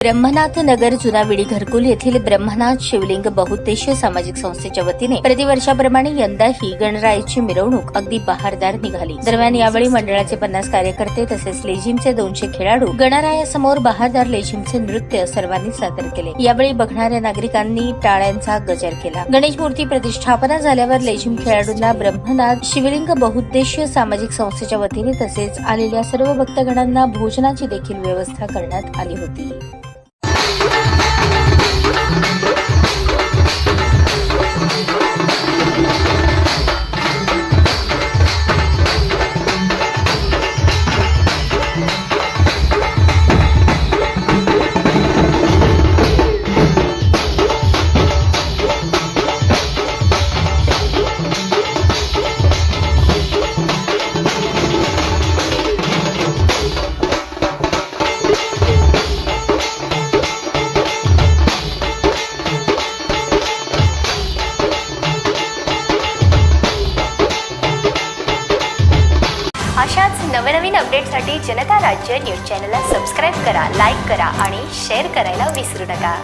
ब्रह्मनाथ नगर जुनाविडी घरकुल येथील ब्रह्मनाथ शिवलिंग बहुउद्देशीय सामाजिक संस्थेच्या वतीने प्रतिवर्षाप्रमाणे यंदाही गणरायाची मिरवणूक अगदी बहारदार निघाली। दरम्यान यावेळी मंडळाचे 50 कार्यकर्ते तसेच लेझिमचे 200 खेळाडू गणरायासमोर बहारदार लेझिमचे नृत्य सर्वांनी सादर केले। यावेळी बघणाऱ्या नागरिकांनी टाळ्यांचा गजर केला। गणेश मूर्ती प्रतिष्ठापना झाल्यावर लेझिम खेळाडूंना ब्रह्मनाथ शिवलिंग बहुउद्देशीय सामाजिक संस्थेच्या वतीने तसेच आलेल्या सर्व भक्तगणांना भोजनाची देखील व्यवस्था करण्यात आली होती। अशाच नवनवीन अपडेटसाठी जनता राज्य न्यूज चॅनलला सबस्क्राईब करा, लाईक करा आणि शेअर करायला विसरू नका।